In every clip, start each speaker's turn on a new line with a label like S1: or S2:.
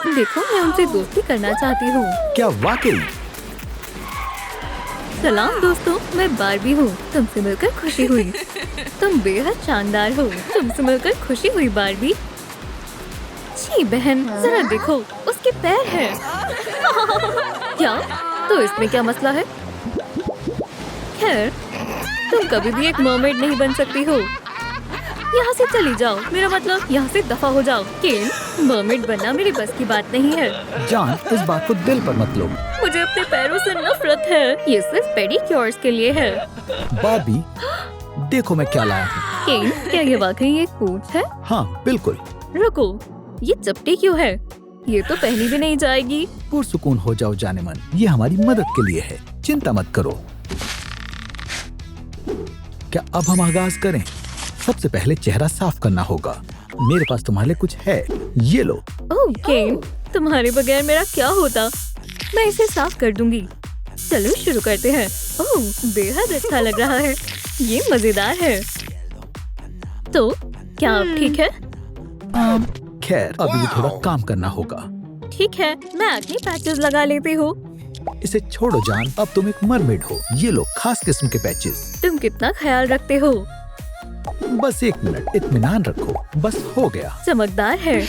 S1: देखो मैं उनसे दोस्ती करना चाहती हूँ।
S2: क्या वाकई?
S1: सलाम दोस्तों, मैं बार्बी हूँ। तुमसे मिलकर खुशी हुई। तुम बेहद शानदार हो। तुमसे मिलकर खुशी हुई बार्बी। छी बहन, जरा देखो, उसके पैर हैं। क्या? तो इसमें क्या मसला है? खैर, तुम कभी भी एक मर्मेड नहीं बन सकती हो। यहाँ से चली जाओ, मेरा मतलब यहाँ से दफा हो जाओ। केन, मर्मेड बनना मेरी बस की बात नहीं है।
S2: जान, इस बात को दिल पर मत लो।
S1: मुझे अपने पैरों से नफरत है। ये सिर्फ पेडिक्योर्स के लिए है।
S2: बार्बी, देखो मैं क्या लाया हूँ।
S1: केन, क्या ये वाकई एक पूंछ है?
S2: हाँ बिल्कुल।
S1: रुको, ये चपटी क्यों है? ये तो पहनी भी नहीं जाएगी।
S2: पुरसुकून हो जाओ जाने मन, ये हमारी मदद के लिए है, चिंता मत करो। क्या अब हम आगाज करें? सबसे पहले चेहरा साफ करना होगा। मेरे पास तुम्हारे लिए कुछ है, ये लो।
S1: ओह केन, तुम्हारे बगैर मेरा क्या होता? मैं इसे साफ कर दूंगी। चलो शुरू करते हैं। ओह, बेहद अच्छा लग रहा है। ये मजेदार है। तो क्या अब ठीक है?
S2: खैर, अभी भी थोड़ा काम करना होगा।
S1: ठीक है, मैं एक्ने पैचेस लगा लेती हूँ।
S2: इसे छोड़ो जान, अब तुम एक मरमेड हो। ये लो खास किस्म के पैचेस।
S1: तुम कितना ख्याल रखते हो।
S2: बस 1 मिनट, इत्मीनान रखो, बस हो गया।
S1: चमकदार है।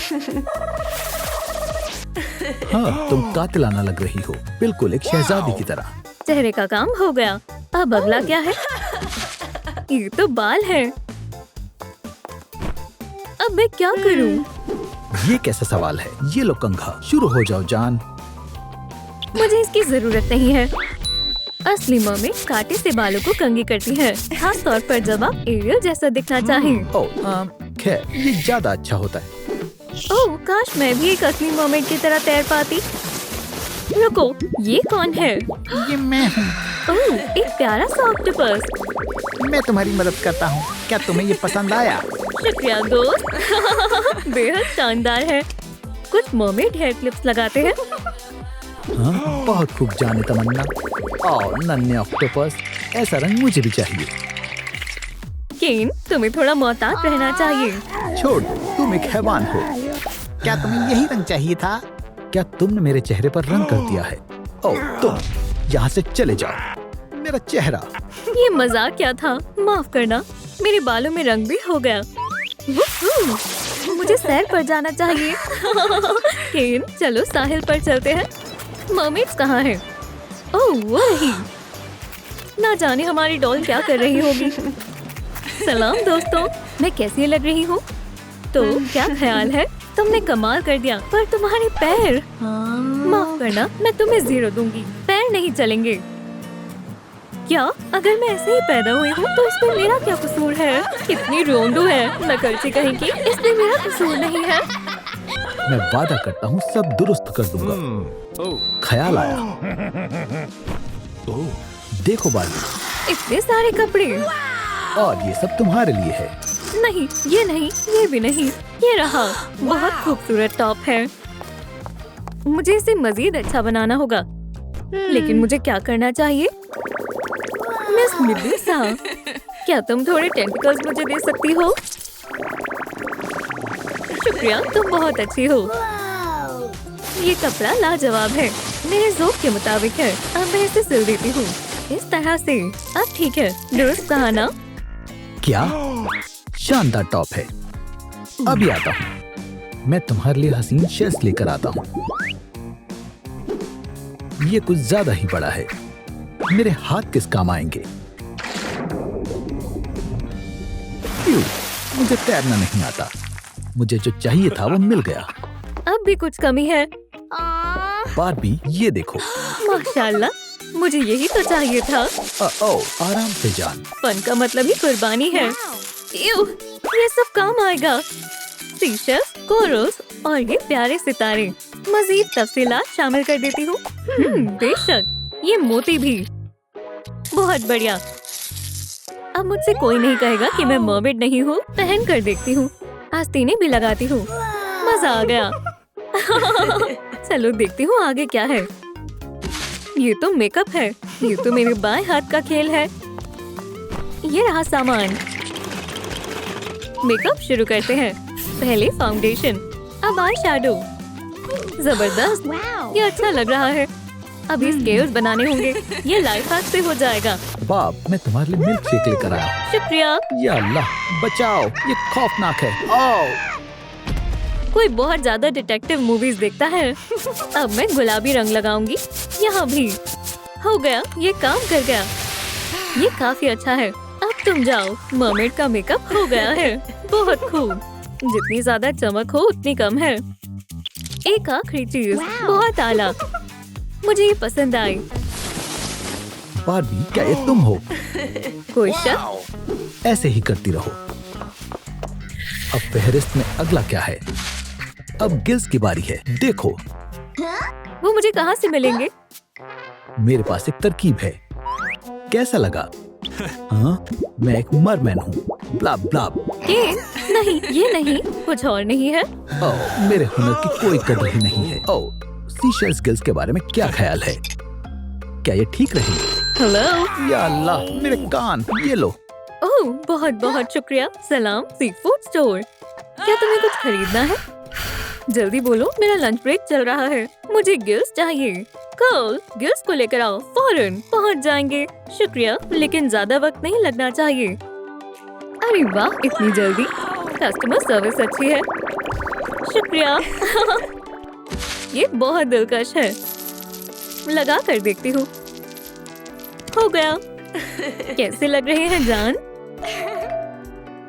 S2: हाँ, तुम कातिलाना लग रही हो, बिल्कुल एक शहजादी की तरह।
S1: चेहरे का काम हो गया। अब अगला क्या है? ये तो बाल है। अब मैं क्या करूं?
S2: ये कैसा सवाल है? ये लो कंघा, शुरू हो जाओ जान।
S1: मुझे इसकी जरूरत नहीं है। असली मर्मेड कांटे से बालों को कंघी करती है, खास तौर पर जब आप एरियल जैसा दिखना चाहें।
S2: खैर, ये ज्यादा अच्छा होता है।
S1: ओह, काश मैं भी एक असली मर्मेड की तरह तैर पाती। रुको, ये कौन है?
S2: ये मैं हूँ।
S1: ओह, एक प्यारा सा ऑक्टोपस।
S2: मैं तुम्हारी मदद करता हूँ। क्या तुम्हें ये पसंद आया?
S1: शुक्रिया दोस्त। बेहद शानदार है। कुछ मर्मेड हेयर क्लिप्स लगाते हैं।
S2: हाँ, बहुत खूब जाने तमन्ना। और नन्हे ऑक्टोपस, ऐसा रंग मुझे भी चाहिए।
S1: केन, तुम्हें थोड़ा मोहतात रहना चाहिए।
S2: छोड़, तुम एक हैवान हो। क्या तुम्हें यही रंग चाहिए था? क्या तुमने मेरे चेहरे पर रंग कर दिया है? ओह, तुम यहाँ से चले जाओ। मेरा चेहरा।
S1: ये मजाक क्या था? माफ करना, मेरे बालों में रंग भी हो गया। वुहू, मुझे सैर पर जाना चाहिए। केन, चलो साहिल पर चलते हैं। मर्मेड्स कहाँ हैं? ओह, वो रही। ना जाने हमारी डॉल क्या कर रही होगी। सलाम दोस्तों, मैं कैसी लग रही हूँ? तो क्या ख्याल है? तुमने कमाल कर दिया, पर तुम्हारे पैर। माफ करना, मैं तुम्हें 0 दूंगी। पैर नहीं चलेंगे। क्या? अगर मैं ऐसे ही पैदा हुई हूँ तो इसमें मेरा क्या कसूर है? कितनी रोंदू है, नकलची कहेंगी। इसमें मेरा कसूर नहीं है।
S2: मैं वादा करता हूँ सब दुरुस्त कर दूंगा। ख्याल आया। देखो बाली,
S1: इतने सारे कपड़े।
S2: और ये सब तुम्हारे लिए है।
S1: नहीं, ये नहीं, ये भी नहीं। ये रहा, बहुत खूबसूरत टॉप है। मुझे इसे मजीद अच्छा बनाना होगा। लेकिन मुझे क्या करना चाहिए? मिस मिडुसा, क्या तुम थोड़े टेंटिकल्स मुझे दे सकती हो? शुक्रिया, तुम बहुत अच्छी हो। ये कपड़ा लाजवाब है, मेरे ज़ौक़ के मुताबिक है। अब मैं इसे सिल देती हूँ इस तरह से। अब ठीक है, दुरुस्त कहा ना?
S2: क्या शानदार टॉप है। अभी आता हूँ। मैं तुम्हारे लिए हसीन शेल्स लेकर आता हूँ। ये कुछ ज्यादा ही बड़ा है। मेरे हाथ किस काम आएंगे? क्यों? मुझे तैरना नहीं आता। मुझे जो चाहिए था वो मिल गया।
S1: अब भी कुछ कमी है।
S2: बार्बी, ये देखो।
S1: माशाल्लाह, मुझे यही तो चाहिए था।
S2: आराम से जान।
S1: फन का मतलब ही कुर्बानी है। इउ, ये सब काम आएगा। सीशल्स, कोरल्स और ये प्यारे सितारे। मजीद तफसीलात शामिल कर देती हूँ। बेशक, ये मोती भी। बहुत बढ़िया। अब मुझसे कोई नहीं कहेगा कि मैं मर्मेड नहीं हूँ। पहन कर देखती हूँ। आस्तीनें भी लगाती हूँ। मजा आ गया। चलो देखती हूँ आगे क्या है। ये तो मेकअप है। ये तो मेरे बाएं हाथ का खेल है। ये रहा सामान। मेकअप शुरू करते हैं। पहले फाउंडेशन, अब आई शैडो। जबरदस्त, ये अच्छा लग रहा है। अभी स्केल्स बनाने होंगे। ये लाइफ हैक से हो जाएगा।
S2: बाब, मैं तुम्हारे लिए मिल्क शेक लेकर आया।
S1: शुक्रिया।
S2: या अल्लाह, बचाओ, ये खौफनाक है। ओह,
S1: कोई बहुत ज्यादा डिटेक्टिव मूवीज देखता है। अब मैं गुलाबी रंग लगाऊंगी। यहाँ भी हो गया, ये काम कर गया। ये काफी अच्छा है। अब तुम जाओ। मरमेड का मेकअप हो गया है। बहुत खूब। जितनी ज्यादा चमक हो उतनी कम है। एक आखिरी चीज, बहुत आला। मुझे ये पसंद आई।
S2: बार्बी, क्या ये तुम हो?
S1: कोई शक?
S2: ऐसे ही करती रहो। अब फहरिस्त में अगला क्या है? अब गिल्स की बारी है। देखो,
S1: वो मुझे कहाँ से मिलेंगे?
S2: मेरे पास एक तरकीब है। कैसा लगा? हाँ, मैं एक मरमैन हूँ। ब्लाब ब्लाब।
S1: ये नहीं, ये नहीं, कुछ और नहीं है।
S2: ओह, मेरे हुनर की कोई कदर ही नहीं है। ओह, सीशेल्स गिल्स के बारे में क्या ख्याल है? क्या ये ठीक रहेंगे?
S1: हेलो।
S2: या अल्लाह, मेरे कान, ये लो।
S1: ओह, बहुत बहुत शुक्रिया। सलाम सी फूड स्टोर। क्या तुम्हें कुछ खरीदना है? जल्दी बोलो, मेरा लंच ब्रेक चल रहा है। मुझे गिल्स चाहिए। कल गिल्स को लेकर आओ, फौरन पहुंच जाएंगे। शुक्रिया, लेकिन ज्यादा वक्त नहीं लगना चाहिए। अरे वाह, इतनी जल्दी। कस्टमर सर्विस अच्छी है। शुक्रिया। ये बहुत दिलकश है। लगा कर देखती हूँ। हो गया। कैसे लग रहे हैं जान?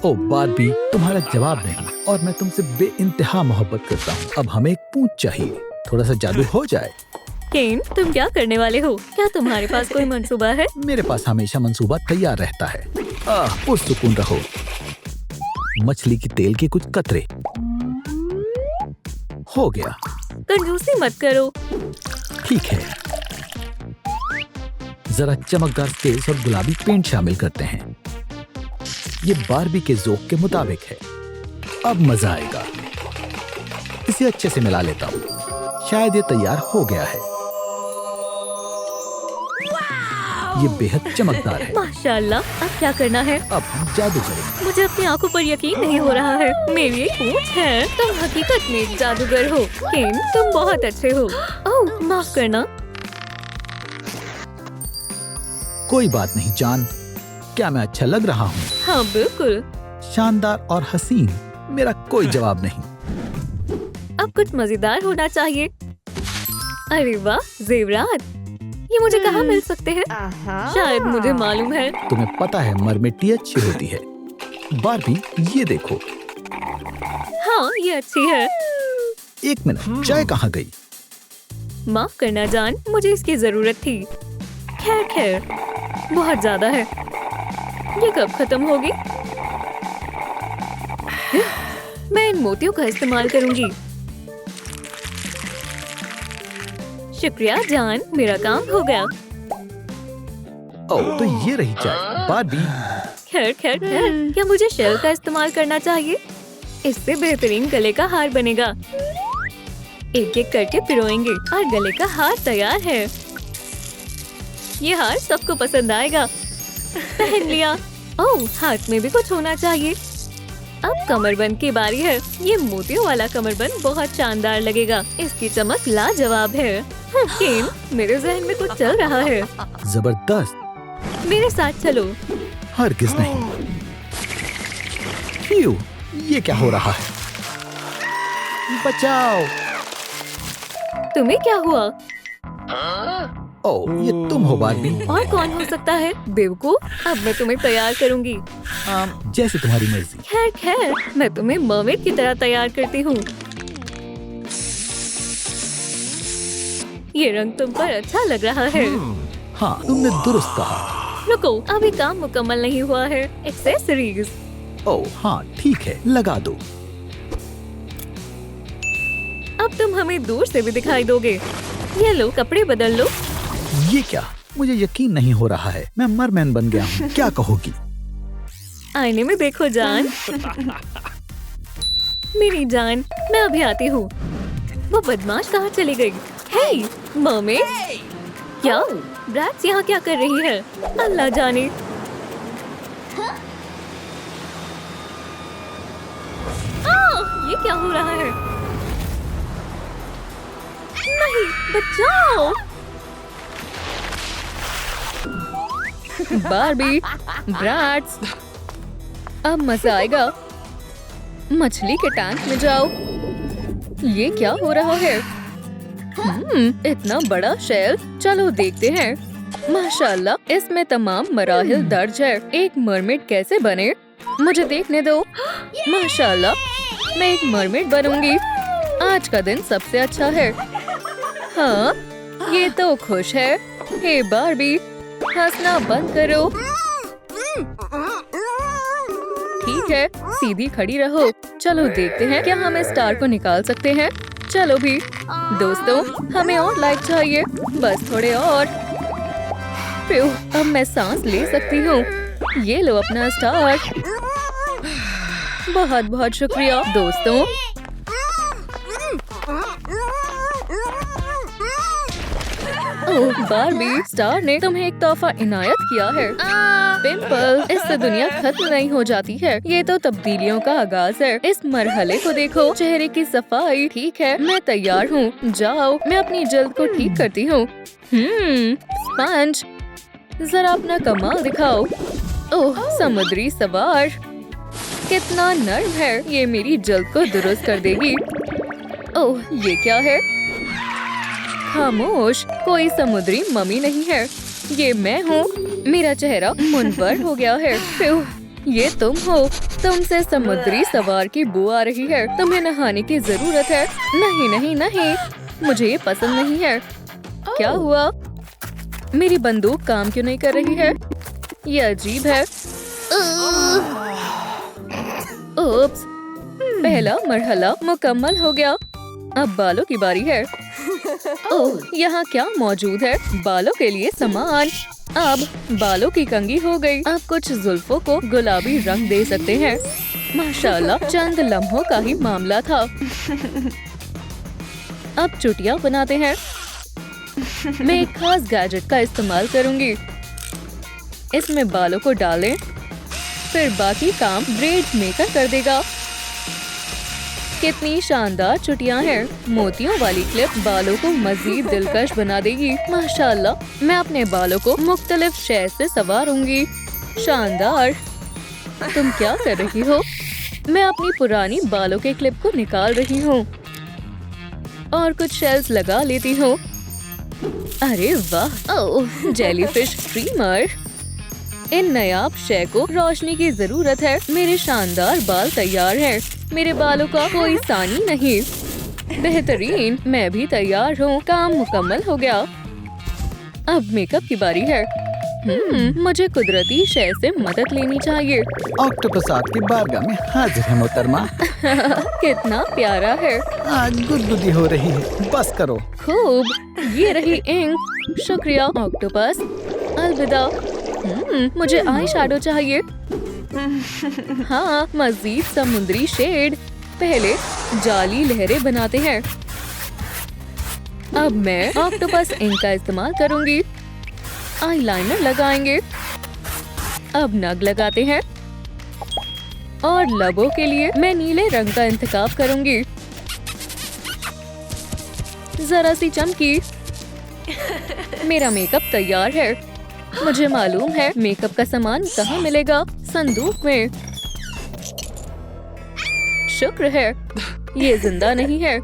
S2: ओ बार्बी, तुम्हारा जवाब नहीं, और मैं तुमसे बेइंतहा मोहब्बत करता हूँ। अब हमें एक पूंछ चाहिए। थोड़ा सा जादू हो जाए।
S1: केन, तुम क्या करने वाले हो? क्या तुम्हारे पास कोई मंसूबा है?
S2: मेरे पास हमेशा मंसूबा तैयार रहता है। पुरसुकून रहो। मछली की तेल के कुछ कतरे। हो गया।
S1: कंजूसी मत करो।
S2: ठीक है, जरा चमकदार स्केल्स और गुलाबी पेंट शामिल करते हैं। ये बार्बी के ज़ौक़ के मुताबिक है। अब मजा आएगा। इसे अच्छे से मिला लेता हूँ। शायद ये तैयार हो गया है। ये बेहद चमकदार है।
S1: माशाल्लाह। अब क्या करना है?
S2: अब हम जादू करेंगे।
S1: मुझे अपनी आंखों पर यकीन नहीं हो रहा है। मेरी एक पूंछ है। तुम हकीकत में एक जादूगर हो। केन, तुम बहुत अच्छे हो। ओह, माफ करना।
S2: कोई बात नहीं जान। क्या मैं अच्छा लग रहा हूँ?
S1: हाँ बिल्कुल।
S2: शानदार और हसीन। मेरा कोई जवाब नहीं।
S1: अब कुछ मजेदार होना चाहिए। अरे वाह, जेवरात। ये मुझे कहाँ मिल सकते हैं? शायद मुझे मालूम है।
S2: तुम्हें पता है मरमेटी अच्छी होती है। बार्बी, ये देखो।
S1: हाँ, ये अच्छी है।
S2: एक मिनट, चाय कहाँ गई?
S1: माफ करना जान, मुझे इसकी जरूरत थी। खैर खैर, बहुत ज्यादा है। ये कब खत्म होगी? मैं इन मोतियों का इस्तेमाल करूंगी। शुक्रिया जान, मेरा काम हो गया।
S2: ओह, तो ये रही चाय। बार्बी,
S1: खैर खैर खैर, क्या मुझे शेल का इस्तेमाल करना चाहिए? इससे बेहतरीन गले का हार बनेगा। एक एक करके पिरोएंगे और गले का हार तैयार है। ये हार सबको पसंद आएगा। पहन लिया। ओह, हाथ में भी कुछ होना चाहिए। अब कमरबंद की बारी है। ये मोतियों वाला कमरबंद बहुत शानदार लगेगा। इसकी चमक लाजवाब है। केन, मेरे जहन में कुछ चल रहा है।
S2: जबरदस्त।
S1: मेरे साथ चलो।
S2: हरगिज नहीं। क्यों? ये क्या हो रहा है? बचाओ।
S1: तुम्हें क्या हुआ?
S2: ओह, ये तुम हो बार्बी।
S1: और कौन हो सकता है? बेवकूफ। अब मैं तुम्हें तैयार करूंगी।
S2: जैसे तुम्हारी मर्जी।
S1: खैर खैर, मैं तुम्हें मर्मेड की तरह तैयार करती हूँ। ये रंग तुम पर अच्छा लग रहा है।
S2: हाँ, तुमने दुरुस्त कहा।
S1: रुको, अभी काम मुकम्मल नहीं हुआ है। एक्सेसरीज।
S2: ओह हाँ, ठीक है, लगा दो।
S1: अब तुम हमें दूर से भी दिखाई दोगे। ये लो, कपड़े बदल लो।
S2: ये क्या? मुझे यकीन नहीं हो रहा है। मैं मरमैन बन गया हूँ। क्या कहोगी?
S1: आईने में देखो जान। मेरी जान, मैं अभी आती हूँ। वो बदमाश कहाँ चली गई? हे, मर्मेड। क्या ब्रैट्स यहाँ क्या कर रही है? अल्लाह जाने। ये क्या हो रहा है? नहीं, बचाओ। बारबी, ब्रैट्स, अब मजा आएगा। मछली के टैंक में जाओ। ये क्या हो रहा है? इतना बड़ा शेल। चलो देखते हैं। माशाल्लाह, इसमें तमाम मराहिल दर्ज है। एक मरमेड कैसे बने? मुझे देखने दो। माशाल्लाह, मैं एक मरमेड बनूंगी। आज का दिन सबसे अच्छा है। हाँ, ये तो खुश है। हे बारबी, हंसना बंद करो। ठीक है, सीधी खड़ी रहो। चलो देखते हैं क्या हम इस स्टार को निकाल सकते हैं। चलो भी दोस्तों, हमें और लाइक चाहिए, बस थोड़े और। प्यू, अब मैं सांस ले सकती हूँ। ये लो अपना स्टार। बहुत बहुत शुक्रिया दोस्तों। ओह बारबी, स्टार ने तुम्हें एक तोहफा इनायत किया है। पिंपल, इससे दुनिया खत्म नहीं हो जाती है। ये तो तब्दीलियों का आगाज है। इस मरहले को देखो, चेहरे की सफाई। ठीक है, मैं तैयार हूँ। जाओ, मैं अपनी जल्द को ठीक करती हूँ। स्पंज, जरा अपना कमाल दिखाओ। ओह, समुद्री सवार कितना नर्म है। ये मेरी जल्द को दुरुस्त कर देगी। ओह, ये क्या है? खामोश, कोई समुद्री मम्मी नहीं है। ये मैं हूँ। मेरा चेहरा मुनवर हो गया है। ये तुम हो। तुमसे समुद्री सवार की बू आ रही है। तुम्हें नहाने की जरूरत है। नहीं नहीं नहीं, मुझे ये पसंद नहीं है। क्या हुआ? मेरी बंदूक काम क्यों नहीं कर रही है? ये अजीब है। ओप्स, पहला मरहला मुकम्मल हो गया। अब बालों की बारी है। ओह, यहाँ क्या मौजूद है? बालों के लिए सामान। अब बालों की कंघी हो गई। अब कुछ जुल्फों को गुलाबी रंग दे सकते हैं। माशाल्लाह, चंद लम्हों का ही मामला था। अब चुटिया बनाते हैं। मैं एक खास गैजेट का इस्तेमाल करूंगी। इसमें बालों को डालें, फिर बाकी काम ब्रेड मेकर कर देगा। कितनी शानदार चुटियां हैं। मोतियों वाली क्लिप बालों को मजीद दिलकश बना देगी। माशाल्लाह, मैं अपने बालों को मुख्तलिफ शे से संवारूंगी। शानदार। तुम क्या कर रही हो? मैं अपनी पुरानी बालों के क्लिप को निकाल रही हूँ और कुछ शेल्स लगा लेती हूँ। अरे वाह, ओह, जेलीफिश ट्रिमर। इन नायाब शे को रोशनी की जरूरत है। मेरे शानदार बाल तैयार हैं। मेरे बालों का कोई सानी नहीं। बेहतरीन, मैं भी तैयार हूँ। काम मुकम्मल हो गया। अब मेकअप की बारी है। मुझे कुदरती शे से मदद लेनी चाहिए।
S2: ऑक्टोपस आपकी बारगाह में हाजिर है मोहतरमा।
S1: कितना प्यारा है।
S2: आज गुदगुदी हो रही है, बस करो।
S1: खूब, ये रही इंक। शुक्रिया ऑक्टोपस। अलविदा। मुझे आई शैडो चाहिए। हाँ, मजीद समुद्री शेड। पहले जाली लहरें बनाते हैं। अब मैं ऑक्टोपस इंक का इस्तेमाल करूंगी। आईलाइनर लगाएंगे। अब नग लगाते हैं और लबों के लिए मैं नीले रंग का इंतखाब करूंगी। जरा सी चमकी। मेरा मेकअप तैयार है। मुझे मालूम है मेकअप का सामान कहाँ मिलेगा। संदूक में। शुक्र है ये जिंदा नहीं है।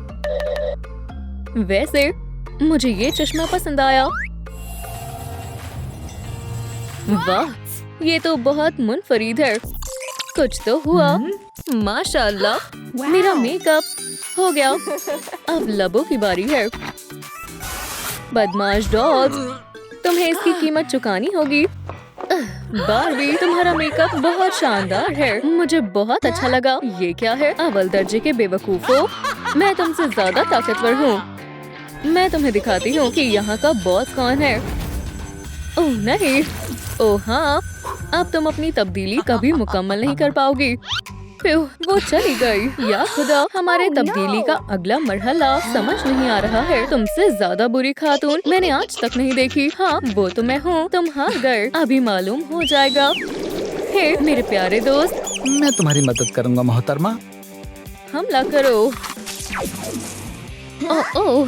S1: वैसे मुझे ये चश्मा पसंद आया। वाह, ये तो बहुत मुनफरीद है। कुछ तो हुआ। माशाल्लाह, मेरा मेकअप हो गया। अब लबों की बारी है। बदमाश डॉग, तुम्हें इसकी कीमत चुकानी होगी। बारबी, तुम्हारा मेकअप बहुत शानदार है। मुझे बहुत अच्छा लगा। ये क्या है? अव्वल दर्जे के बेवकूफो, मैं तुमसे ज्यादा ताकतवर हूँ। मैं तुम्हें दिखाती हूँ कि यहाँ का बॉस कौन है। ओह नहीं, ओह हाँ, अब तुम अपनी तब्दीली कभी मुकम्मल नहीं कर पाओगी। वो चली गई। या खुदा, हमारे तब्दीली का अगला मरहला समझ नहीं आ रहा है। तुमसे ज्यादा बुरी खातून मैंने आज तक नहीं देखी। हाँ, वो तो मैं हूँ। तुम हार गए। अभी मालूम हो जाएगा। हे मेरे प्यारे दोस्त,
S2: मैं तुम्हारी मदद करूंगा मोहतरमा।
S1: हमला करो। ओह,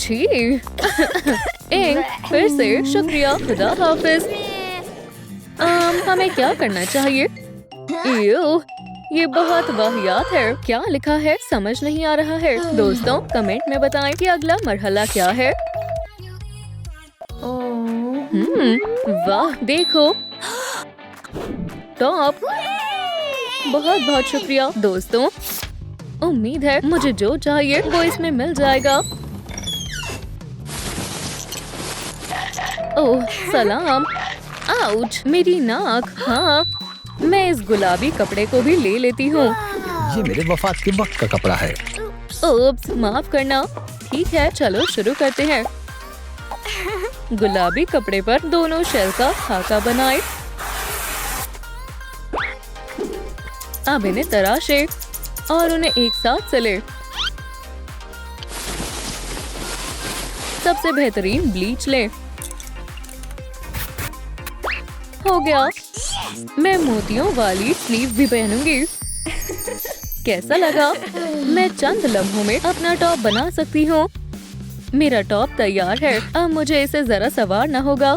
S1: छी। इंक, फिर से शुक्रिया, खुदा हाफिज। हमें क्या करना चाहिए? इयो, ये बहुत वाहियात है। क्या लिखा है समझ नहीं आ रहा है। दोस्तों कमेंट में बताएं कि अगला मरहला क्या है। वाह देखो, टॉप। बहुत बहुत शुक्रिया दोस्तों। उम्मीद है मुझे जो चाहिए वो इसमें मिल जाएगा। ओह सलाम। आउच, मेरी नाक। हाँ, मैं इस गुलाबी कपड़े को भी ले लेती हूँ।
S2: ये मेरे वफात के वक्त का कपड़ा है।
S1: ओप्स, माफ करना। ठीक है, चलो शुरू करते हैं। गुलाबी कपड़े पर दोनों शेल का खाका बनाए। अब इन्हें तराशे और उन्हें एक साथ सिले। सबसे बेहतरीन ब्लीच लें। हो गया। मैं मोतियों वाली स्लीव भी पहनूंगी। कैसा लगा? मैं चंद लम्हों में अपना टॉप बना सकती हूँ। मेरा टॉप तैयार है। अब मुझे इसे जरा संवारना होगा।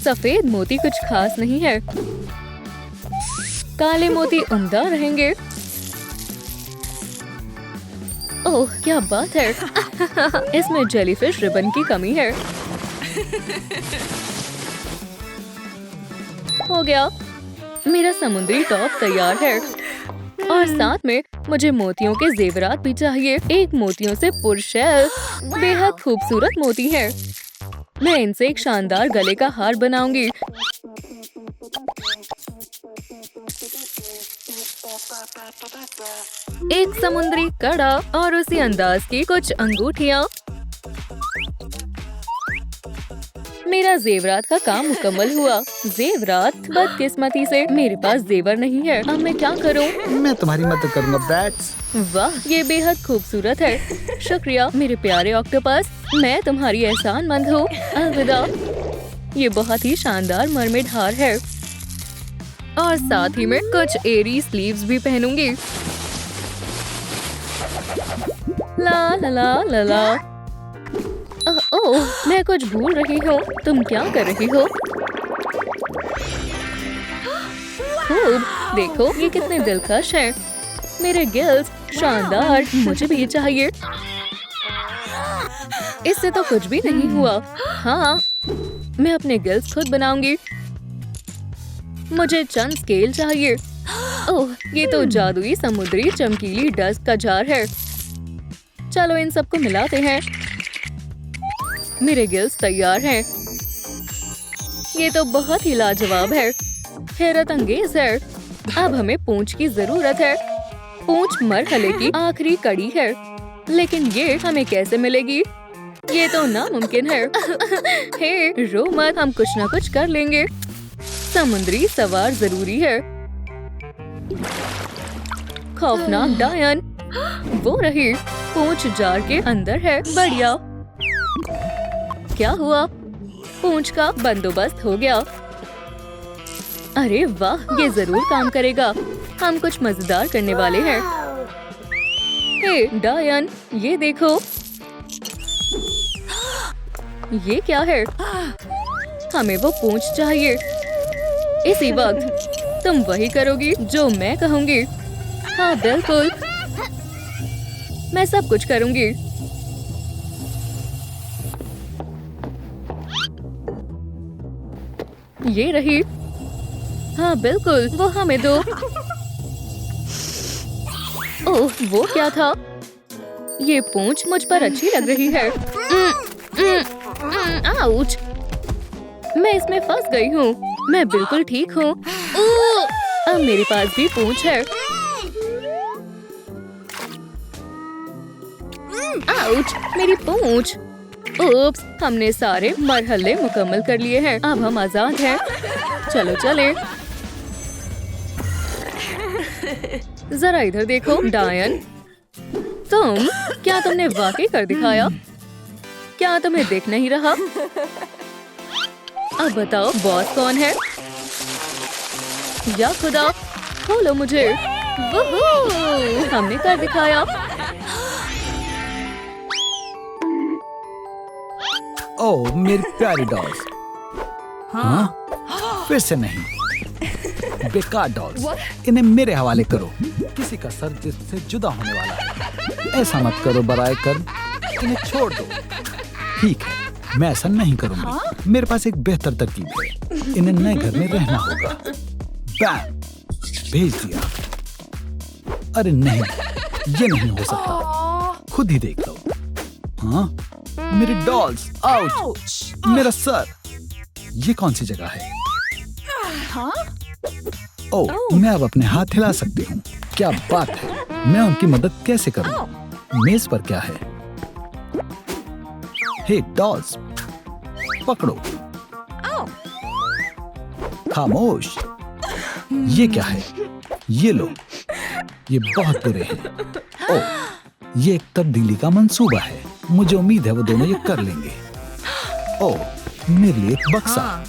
S1: सफेद मोती कुछ खास नहीं है। काले मोती उम्दा रहेंगे। ओह क्या बात है। इसमें जेलीफिश रिबन की कमी है। हो गया। मेरा समुद्री टॉप तैयार है और साथ में मुझे मोतियों के जेवरात भी चाहिए। एक मोतियों से पुरशैल बेहद खूबसूरत मोती है। मैं इनसे एक शानदार गले का हार बनाऊंगी। एक समुद्री कड़ा और उसी अंदाज की कुछ अंगूठियाँ। मेरा जेवरात का काम मुकम्मल हुआ। जेवरात? बदकिस्मती से मेरे पास जेवर नहीं है। अब मैं क्या करूं?
S2: मैं तुम्हारी मदद करूंगा ब्रैट्स।
S1: वाह, ये बेहद खूबसूरत है। शुक्रिया मेरे प्यारे ऑक्टोपस। मैं तुम्हारी एहसानमंद हूँ। अलविदा। ये बहुत ही शानदार मरमेड हार है और साथ ही में कुछ एरी स्लीव्स भी पहनूंगी। ला ला ला ला ला। ओह, मैं कुछ भूल रही हूँ। तुम क्या कर रही हो? खूब, देखो ये कितने दिलकश हैं। मेरे गिल्स शानदार, मुझे भी चाहिए। इससे तो कुछ भी नहीं हुआ। हाँ, मैं अपने गिल्स खुद बनाऊंगी। मुझे चंद स्केल चाहिए। ओह, ये तो जादुई समुद्री चमकीली डस्ट का जार है। चलो इन सबको मिलाते हैं। मेरे गिल्स तैयार हैं। ये तो बहुत ही लाजवाब है। हैरत अंगेज है। अब हमें पूंछ की जरूरत है। पूंछ मरहले की आखिरी कड़ी है, लेकिन ये हमें कैसे मिलेगी? ये तो नामुमकिन है। हे रो मत, हम कुछ ना कुछ कर लेंगे। समुद्री सवार जरूरी है। खौफनाक डायन। वो रही। पूंछ जार के अंदर है। बढ़िया। क्या हुआ? पूंछ का बंदोबस्त हो गया। अरे वाह, ये जरूर काम करेगा। हम कुछ मजेदार करने वाले हैं। हे डायन, ये देखो। ये क्या है? हमें वो पूंछ चाहिए। इसी वक्त तुम वही करोगी जो मैं कहूंगी। हाँ बिल्कुल, मैं सब कुछ करूंगी। ये रही। हाँ बिल्कुल, वो हमें दो। ओह, वो क्या था? ये पूंछ मुझ पर अच्छी लग रही है। आउच! मैं इसमें फंस गई हूँ। मैं बिल्कुल ठीक हूँ। अब मेरे पास भी पूंछ है। आउच! मेरी पूंछ। ओप्स, हमने सारे मरहले मुकम्मल कर लिए हैं। अब हम आजाद हैं। चलो चले। जरा इधर देखो डायन। क्या तुमने वाकई कर दिखाया? क्या तुम्हें देख नहीं रहा? अब बताओ बॉस कौन है? या खुदा, खोलो मुझे। वूहू! हमने कर दिखाया।
S2: ओह मेरी प्यारी डॉल्स। हाँ? फिर से नहीं। बेकार डॉल्स, इन्हें मेरे हवाले करो। किसी का सर जिससे जुदा होने वाला है। ऐसा मत करो बराए कर, इन्हें छोड़ दो। ठीक है, मैं ऐसा नहीं करूंगी। मेरे पास एक बेहतर तरकीब है। इन्हें नए घर में रहना होगा। बैम, भेज दिया। अरे नहीं, ये नहीं हो सकता। खुद ही देख लो। हाँ, मेरे डॉल्स, आउच, मेरा सर। ये कौन सी जगह है? ओह, मैं अब अपने हाथ हिला सकती हूँ। क्या बात है। मैं उनकी मदद कैसे करूँ? मेज पर क्या है? हे डॉल्स, पकड़ो। खामोश। ये क्या है? ये लो। ये बहुत बुरे हैं। ओह, ये एक तब्दीली का मंसूबा है। मुझे उम्मीद है वो दोनों ये कर लेंगे। ओह, मेरे लिए एक बक्सा।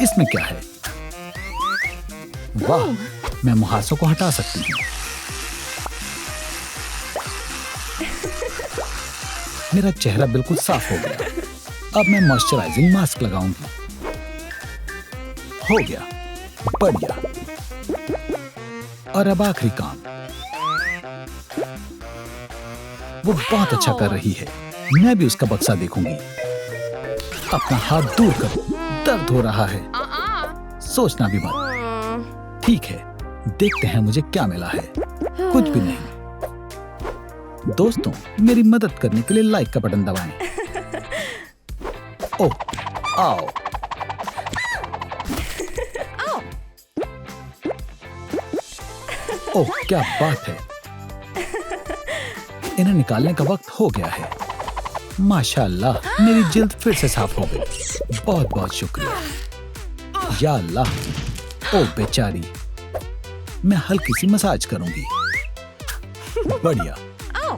S2: इसमें क्या है? वाह, मैं मुहासों को हटा सकती हूँ। मेरा चेहरा बिल्कुल साफ हो गया। अब मैं मॉइस्चराइजिंग मास्क लगाऊंगी। हो गया, बढ़िया। और अब आखिरी काम। वो बहुत अच्छा कर रही है। मैं भी उसका बक्सा देखूंगी। अपना हाथ दूर करो, दर्द हो रहा है। सोचना भी मत। ठीक है, देखते हैं मुझे क्या मिला है। कुछ भी नहीं। दोस्तों, मेरी मदद करने के लिए लाइक का बटन दबाएं। ओह, आओ। ओह, क्या बात है। इन्हें निकालने का वक्त हो गया है। माशाअल्लाह, मेरी जिल्द फिर से साफ हो गई। बहुत बहुत शुक्रिया। या अल्लाह। ओह बेचारी, मैं हल्की सी मसाज करूंगी। बढ़िया,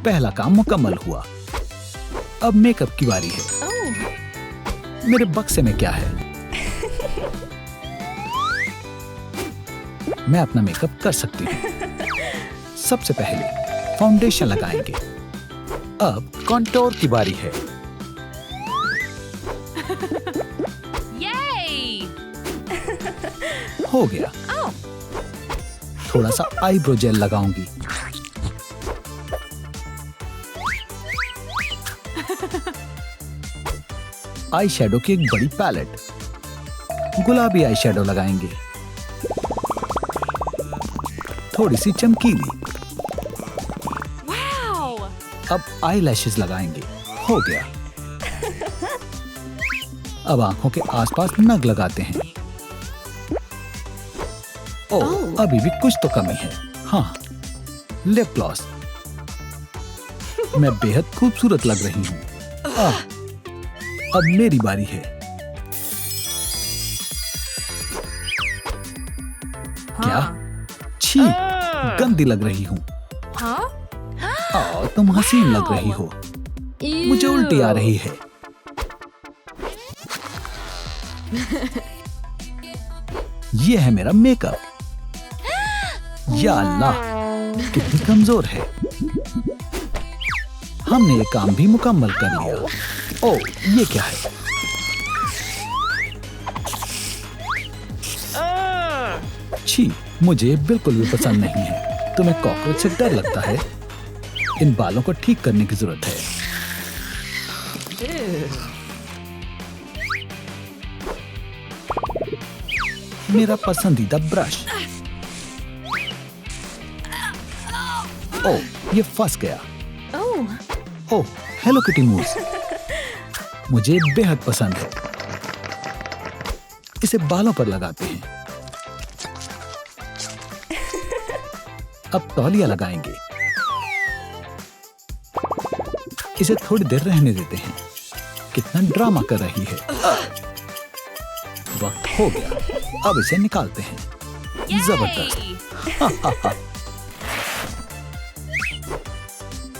S2: पहला काम मुकम्मल हुआ। अब मेकअप की बारी है। मेरे बक्से में क्या है? मैं अपना मेकअप कर सकती हूँ। सबसे पहले फाउंडेशन लगाएंगे। अब कॉन्टोर की बारी है। हो गया। थोड़ा सा आईब्रो जेल लगाऊंगी। आई शैडो की एक बड़ी पैलेट। गुलाबी आई शैडो लगाएंगे। थोड़ी सी चमकीली। अब आई लैशेस लगाएंगे। हो गया। अब आंखों के आसपास नग लगाते हैं। ओह, अभी भी कुछ तो कमी है। हाँ, लिप ग्लॉस। मैं बेहद खूबसूरत लग रही हूँ। अब मेरी बारी है। क्या? छी, गंदी लग रही हूँ। तुम हसीन लग रही हो। मुझे उल्टी आ रही है। ये है मेरा मेकअप। या अल्लाह, कितनी कमजोर है। हमने ये काम भी मुकम्मल कर लिया। ओह, ये क्या है? छी, मुझे बिल्कुल भी पसंद नहीं है। तुम्हें कॉकरोच से डर लगता है? इन बालों को ठीक करने की जरूरत है। मेरा पसंदीदा ब्रश। ओह, ये फंस गया। ओह, हेलो किटी मूस। मुझे बेहद पसंद है। इसे बालों पर लगाते हैं। अब तौलिया लगाएंगे। इसे थोड़ी देर रहने देते हैं। कितना ड्रामा कर रही है। वक्त हो गया। अब इसे निकालते हैं। जबरदस्त।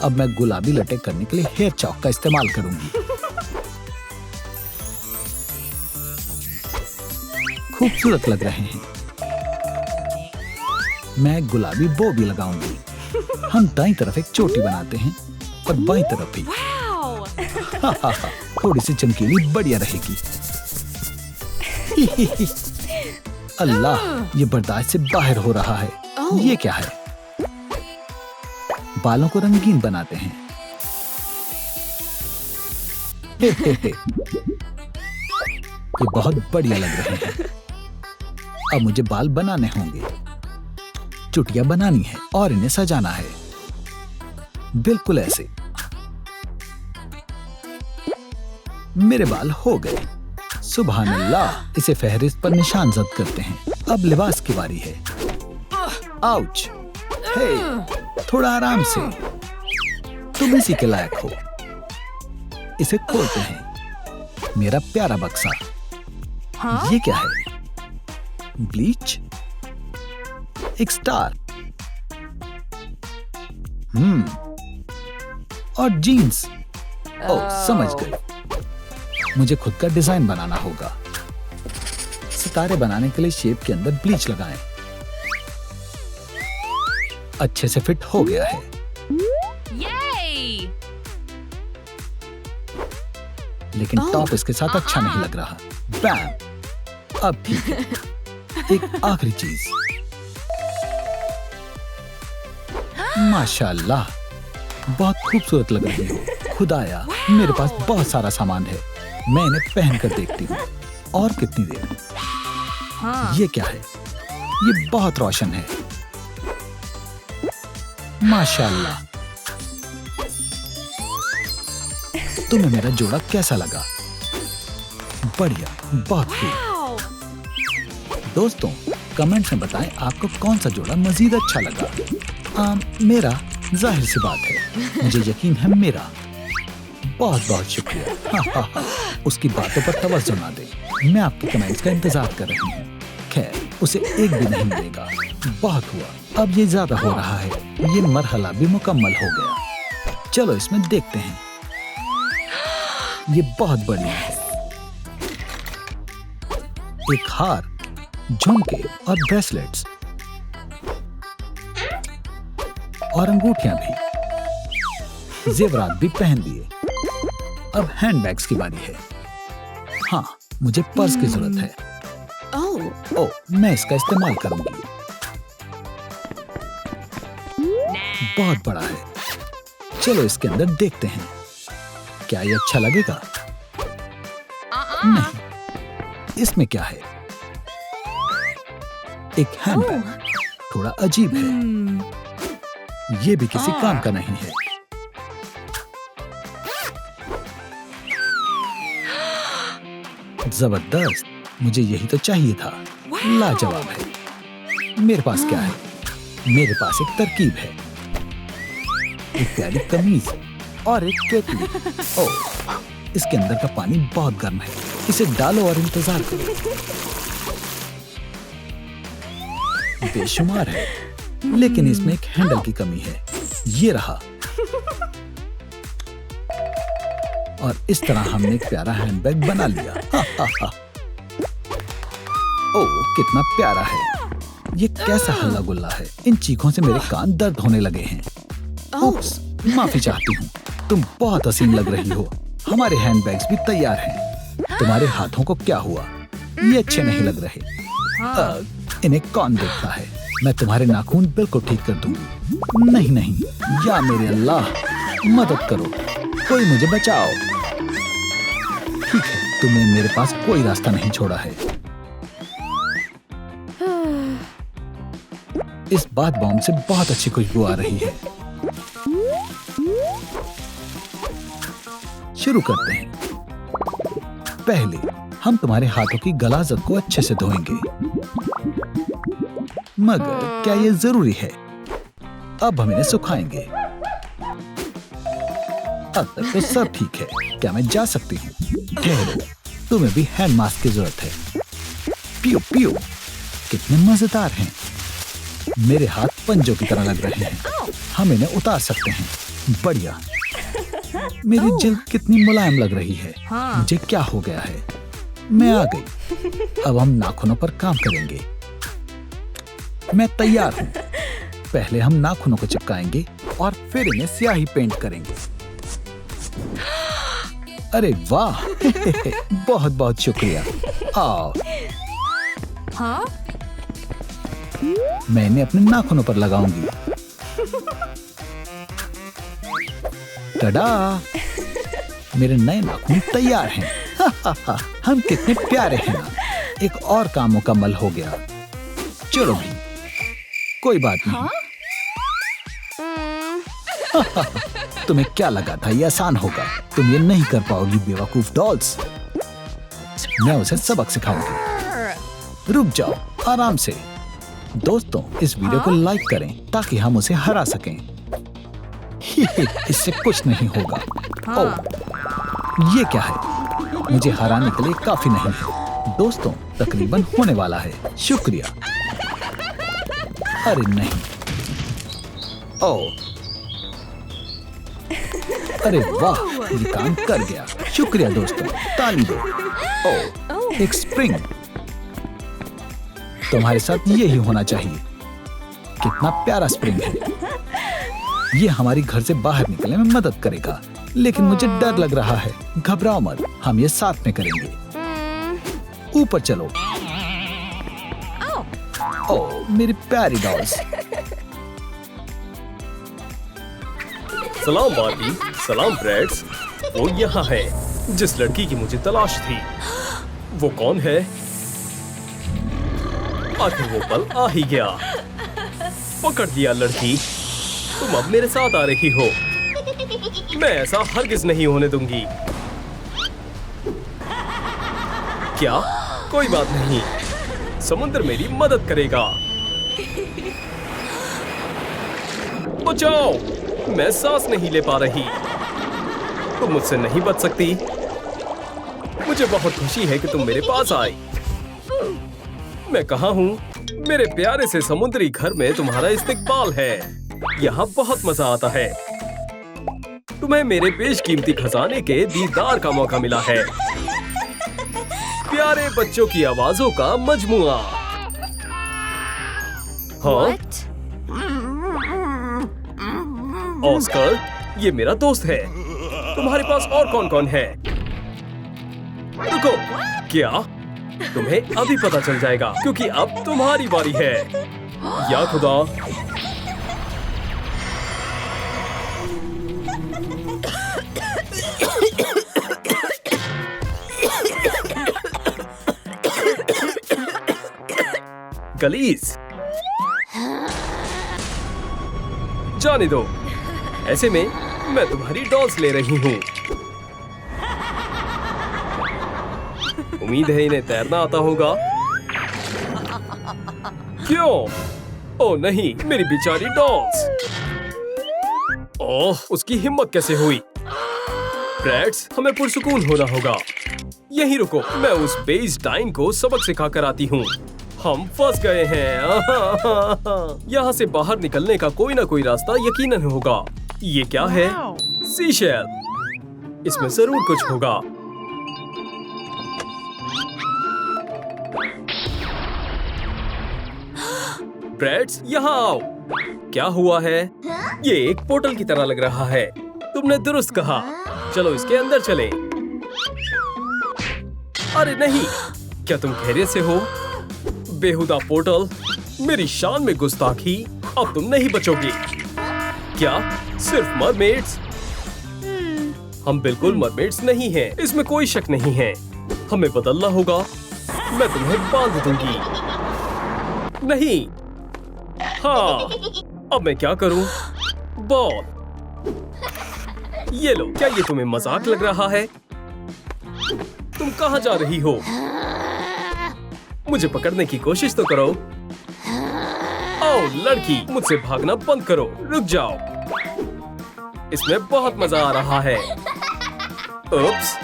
S2: अब मैं गुलाबी लटे करने के लिए हेयर चॉक का इस्तेमाल करूंगी। खूबसूरत लग रहे हैं। मैं गुलाबी बो भी लगाऊंगी। हम दाईं तरफ एक चोटी बनाते हैं और बाईं तरफ भी। थोड़ी सी चमकीली बढ़िया रहेगी। अल्लाह, ये बर्दाश्त से बाहर हो रहा है। ये क्या है? बालों को रंगीन बनाते हैं। ये बहुत बढ़िया लग रहे हैं। अब मुझे बाल बनाने होंगे, चुटिया बनानी है और इन्हें सजाना है, बिल्कुल ऐसे। मेरे बाल हो गए। सुभान अल्लाह। इसे फहरिस्त पर निशान जद करते हैं। अब लिबास की बारी है। आउच। हे, थोड़ा आराम से, तुम इसी के लायक हो। इसे खोलते हैं। मेरा प्यारा बक्सा। ये क्या है? ब्लीच, एक स्टार, और जीन्स। ओह, समझ गई। मुझे खुद का डिजाइन बनाना होगा। सितारे बनाने के लिए शेप के अंदर ब्लीच लगाएं। अच्छे से फिट हो गया है। लेकिन टॉप इसके साथ अच्छा नहीं लग रहा। बैम। अब ठीक है। एक आखिरी चीज। माशाल्लाह, बहुत खूबसूरत लग रही हो। खुदाया, मेरे पास बहुत सारा सामान है। मैं इन्हें पहन कर देखती हूँ। और कितनी देर? ये क्या है? ये बहुत रोशन है। माशाल्लाह। तुम्हें मेरा जोड़ा कैसा लगा? बढ़िया, बहुत खूब। दोस्तों, कमेंट्स में बताएं आपको कौन सा जोड़ा मजीद अच्छा लगा। मेरा, जाहिर सी बात है, मुझे यकीन है मेरा। बहुत बहुत शुक्रिया। उसकी बातों पर तवज्जो ना दे। मैं आपके कमेंट्स का इंतजार कर रही हूँ। खैर, उसे एक भी नहीं मिलेगा। बहुत हुआ, अब ये ज्यादा हो रहा है। ये मरहला भी मुकम्मल हो गया। चलो इसमें देखते हैं। ये बहुत बढ़िया है। एक हार, झुमके और ब्रेसलेट्स और अंगूठियां भी, जेवरात भी पहन लिए। अब हैंडबैग्स की बारी है। हाँ, मुझे पर्स की जरूरत है। ओह, मैं इसका इस्तेमाल करूंगी। बहुत बड़ा है। चलो इसके अंदर देखते हैं। क्या ये अच्छा लगेगा? नहीं। इसमें क्या है? एक हैंडबैग। थोड़ा अजीब है। ये भी किसी काम का नहीं है। जबरदस्त, मुझे यही तो चाहिए था। लाजवाब है। मेरे पास क्या है? मेरे पास एक तरकीब है। एक प्यारी कमीज और एक केतली। ओह, इसके अंदर का पानी बहुत गर्म है। इसे डालो और इंतजार करो। बेशुमार है, लेकिन इसमें एक हैंडल की कमी है। ये रहा। और इस तरह हमने एक प्यारा हैंडबैग बना लिया। ओह, कितना प्यारा है। ये कैसा हल्ला गुल्ला है। इन चीखों से मेरे कान दर्द होने लगे हैं। उप्स, माफी चाहती हूँ। तुम बहुत हसीन लग रही हो। हमारे हैंडबैग्स भी तैयार हैं। तुम्हारे हाथों को क्या हुआ? ये अच्छे नहीं लग रहे। इन्हें कौन देखता है? मैं तुम्हारे नाखून बिल्कुल ठीक कर दूंगी। नहीं नहीं, या मेरे अल्लाह, मदद करो, कोई मुझे बचाओ। ठीक है, तुमने मेरे पास कोई रास्ता नहीं छोड़ा है। इस बाथ बॉम्ब से बहुत अच्छी खुशबू आ रही है। शुरू करते हैं। पहले हम तुम्हारे हाथों की गलाजत को अच्छे से धोएंगे। मगर क्या ये जरूरी है? अब हम इन्हें सुखाएंगे। अब तक तो सब ठीक है। क्या मैं जा सकती हूँ? ठहरो, तुम्हें भी हैंड मास्क की जरूरत है। पियो पियो, कितने मजेदार हैं। मेरे हाथ पंजों की तरह लग रहे हैं। हम इन्हें उतार सकते हैं। बढ़िया। मेरी जिल्द कितनी मुलायम लग रही है। मुझे क्या हो गया है? मैं आ गई। अब हम नाखूनों पर काम करेंगे। मैं तैयार हूँ। पहले हम नाखूनों को चिपकाएंगे और फिर इन्हें स्याही पेंट करेंगे। अरे वाह बहुत बहुत शुक्रिया। आओ,
S3: हाँ?
S2: मैं इन्हें अपने नाखूनों पर लगाऊंगी। टडा, मेरे नए नाखून तैयार हैं। हम कितने प्यारे हैं ना। एक और काम मुकम्मल हो गया। चलो भी, कोई बात नहीं। तुम्हें क्या लगा था ये आसान होगा? तुम ये नहीं कर पाओगी बेवकूफ डॉल्स। मैं उसे सबक सिखाऊंगी। रुक जाओ, आराम से। दोस्तों, इस वीडियो को लाइक करें ताकि हम उसे हरा सकें। इससे कुछ नहीं होगा। ओह, ये क्या है? मुझे हराने के लिए काफी नहीं है। दोस्तों, तकरीबन होने वाला है। शुक्रिया। अरे नहीं। ओह, अरे वाह, ये काम कर गया। शुक्रिया दोस्तों, ताली दो। ओह, एक स्प्रिंग। तुम्हारे साथ यही होना चाहिए। कितना प्यारा स्प्रिंग है। ये हमारी घर से बाहर निकलने में मदद करेगा, लेकिन मुझे डर लग रहा है। घबराओ मत, हम ये साथ में करेंगे। ऊपर चलो। ओह, मेरी प्यारी डॉल्स।
S4: सलाम बार्बी, सलाम ब्रेड्स। वो यहाँ है जिस लड़की की मुझे तलाश थी। वो कौन है? आखिर वो पल आ ही गया। पकड़ लिया लड़की। तुम अब मेरे साथ आ रही हो। मैं ऐसा हरगिज नहीं होने दूंगी। क्या? कोई बात नहीं, समुद्र मेरी मदद करेगा। बचाओ, मैं सांस नहीं ले पा रही। तुम मुझसे नहीं बच सकती। मुझे बहुत खुशी है कि तुम मेरे पास आई। मैं कहाँ हूँ? मेरे प्यारे से समुद्री घर में तुम्हारा इस्तकबाल है। यहाँ बहुत मजा आता है। तुम्हें मेरे बेशकीमती खजाने के दीदार का मौका मिला है। प्यारे बच्चों की आवाजों का मजमुआ। हाँ? ऑस्कर, ये मेरा दोस्त है। तुम्हारे पास और कौन कौन है? रुको, क्या? तुम्हें अभी पता चल जाएगा, क्योंकि अब तुम्हारी बारी है। या खुदा, गलीज, जाने दो। ऐसे में मैं तुम्हारी डॉल्स ले रही हूँ। उम्मीद है इन्हें तैरना आता होगा। क्यों? ओह नहीं, मेरी बेचारी डॉल्स। ओह, उसकी हिम्मत कैसे हुई? ब्रैड्स, हमें पुरसुकून होना होगा। यहीं रुको, मैं उस बेइज़्टाइन को सबक सिखा कर आती हूँ। हम फंस गए हैं। यहाँ से बाहर निकलने का कोई ना कोई रास्ता यकीनन होगा। ये क्या है? सीशेल। इसमें जरूर कुछ होगा। ब्रैड्स, यहाँ आओ। क्या हुआ है? ये एक पोर्टल की तरह लग रहा है। तुमने दुरुस्त कहा। चलो इसके अंदर चलें। अरे नहीं, क्या तुम खैरियत से हो? बेहुदा पोर्टल, मेरी शान में गुस्ताखी। अब तुम नहीं बचोगी। क्या सिर्फ मरमेड्स? हम बिल्कुल मरमेड्स नहीं हैं, इसमें कोई शक नहीं है। हमें बदलना होगा। मैं तुम्हें बांध दूंगी। नहीं। हाँ, अब मैं क्या करूं? बॉल, ये लो। क्या ये तुम्हें मजाक लग रहा है? तुम कहाँ जा रही हो? मुझे पकड़ने की कोशिश तो करो। ओह लड़की, मुझसे भागना बंद करो। रुक जाओ, इसमें बहुत मजा आ रहा है। उप्स,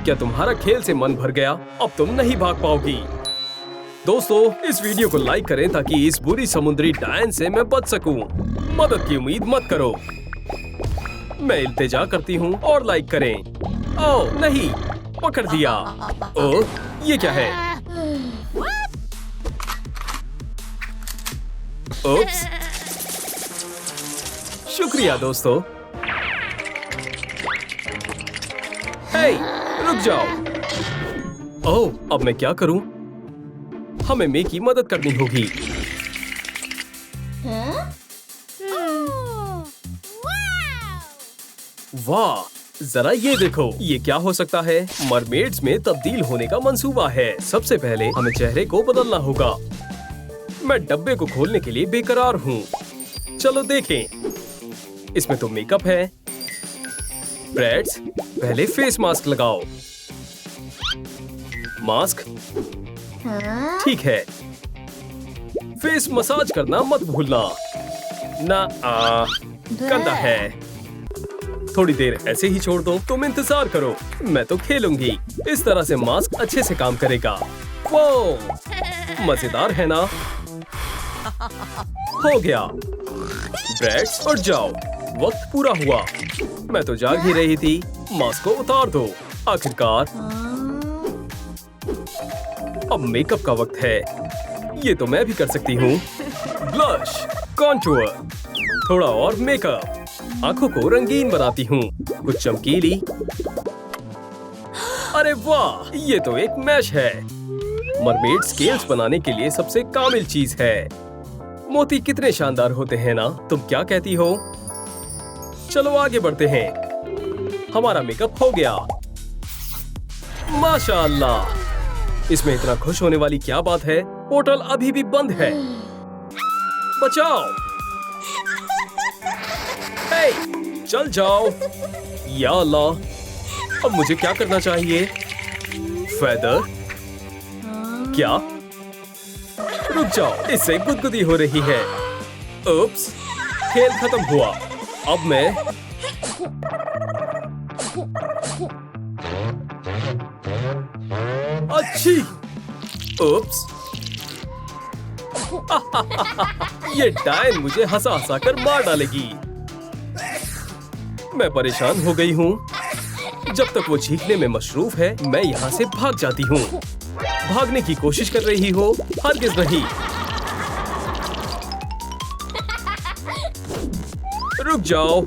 S4: क्या तुम्हारा खेल से मन भर गया? अब तुम नहीं भाग पाओगी। दोस्तों, इस वीडियो को लाइक करें ताकि इस बुरी समुद्री डायन से मैं बच सकूं। मदद की उम्मीद मत करो। मैं इल्तिजा करती हूँ और लाइक करें। ओह नहीं, पकड़ दिया। ओह, ये क्या है? उप्स, शुक्रिया दोस्तों। हे, रुक जाओ। ओह, अब मैं क्या करूं? हमें मे की मदद करनी होगी। वाह, जरा ये देखो, ये क्या हो सकता है? मरमेड्स में तब्दील होने का मंसूबा है। सबसे पहले हमें चेहरे को बदलना होगा। मैं डब्बे को खोलने के लिए बेकरार हूँ। चलो देखें। इसमें तो मेकअप है। ब्रैड्स, पहले फेस मास्क लगाओ। मास्क ठीक है। फेस मसाज करना मत भूलना। ना गंदा है। थोड़ी देर ऐसे ही छोड़ दो। तुम इंतजार करो, मैं तो खेलूंगी। इस तरह से मास्क अच्छे से काम करेगा। वो मजेदार है ना? हो गया। ब्रैड्स, उठ जाओ, वक्त पूरा हुआ। मैं तो जाग ही रही थी। मास्क को उतार दो। आखिरकार अब मेकअप का वक्त है। ये तो मैं भी कर सकती हूँ। ब्लश, कॉन्टूर, थोड़ा और मेकअप। आंखों को रंगीन बनाती हूँ, कुछ चमकीली। अरे वाह, ये तो एक मैश है। मरमेड स्केल्स बनाने के लिए सबसे कामिल चीज है। मोती कितने शानदार होते हैं ना? तुम क्या कहती हो? चलो आगे बढ़ते हैं। हमारा मेकअप हो गया। माशाअल्लाह। इसमें इतना खुश होने वाली क्या बात है? पोर्टल अभी भी बंद है। बचाओ। हे, चल जाओ। या अल्लाह, अब मुझे क्या करना चाहिए? फेदर? क्या? रुक जाओ, इससे गुदगुदी हो रही है। उप्स, खेल खत्म हुआ। अब मैं अच्छी। उप्स। ये डायन मुझे हंसा हंसा कर मार डालेगी। मैं परेशान हो गई हूँ। जब तक वो चीखने में मशरूफ है, मैं यहाँ से भाग जाती हूँ। भागने की कोशिश कर रही हो? हरगिज़ नहीं। रुक जाओ।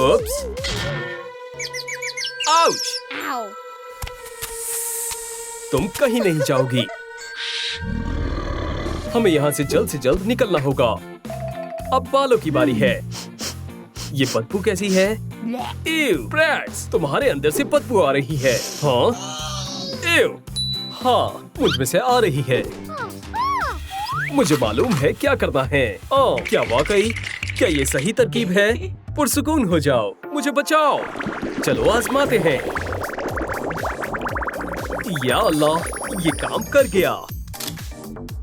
S4: उप्स। आउच। तुम कहीं नहीं जाओगी। हमें यहाँ से जल्द निकलना होगा। अब बालों की बारी है। ये बदबू कैसी है? इव, ब्रैड्स, तुम्हारे अंदर से बदबू आ रही है। हाँ? इव, हाँ, मुझ में से आ रही है। मुझे मालूम है क्या करना है। क्या वाकई? क्या ये सही तरकीब है? पुरसुकून हो जाओ, मुझे बचाओ। चलो आजमाते हैं। या अल्लाह, ये काम कर गया।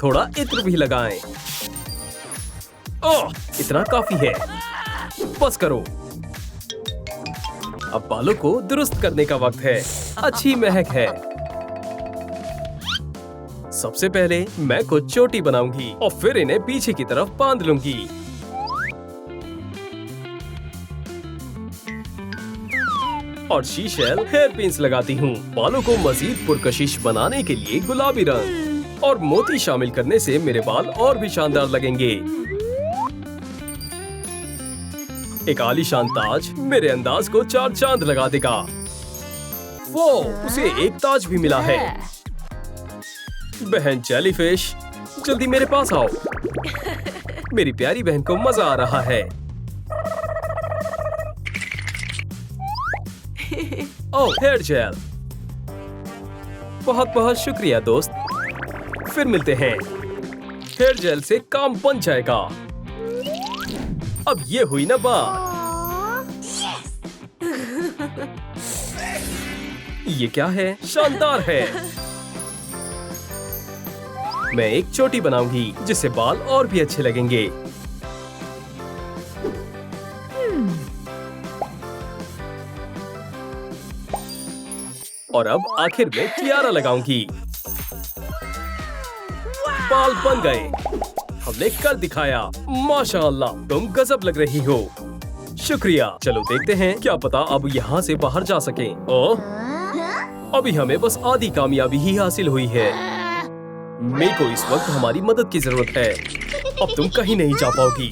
S4: थोड़ा इत्र भी लगाएं। ओह, इतना काफी है। बस करो। अब बालों को दुरुस्त करने का वक्त है। अच्छी महक है। सबसे पहले मैं कुछ चोटी बनाऊंगी और फिर इन्हें पीछे की तरफ बांध लूंगी। और शीशेल हेयर पिन्स लगाती हूँ। बालों को मजीद पुरकशिश बनाने के लिए गुलाबी रंग और मोती शामिल करने से मेरे बाल और भी शानदार लगेंगे। एक आलीशान ताज मेरे अंदाज को चार चांद लगा देगा। वो, उसे एक ताज भी मिला है। बहन जेलीफिश, जल्दी मेरे पास आओ। मेरी प्यारी बहन को मजा आ रहा है। ओह, हेयर जेल। बहुत बहुत शुक्रिया दोस्त। फिर मिलते हैं। हेयर जेल से काम बन जाएगा। अब ये हुई ना बात। ये क्या है? शानदार है। मैं एक चोटी बनाऊंगी जिससे बाल और भी अच्छे लगेंगे। और अब आखिर में टियारा लगाऊंगी। बाल बन गए। हमने कर दिखाया। माशाअल्लाह, तुम गजब लग रही हो। शुक्रिया। चलो देखते हैं, क्या पता अब यहाँ से बाहर जा सकें। ओह, अभी हमें बस आधी कामयाबी ही हासिल हुई है। मे को इस वक्त हमारी मदद की जरूरत है। अब तुम कहीं नहीं जा पाओगी।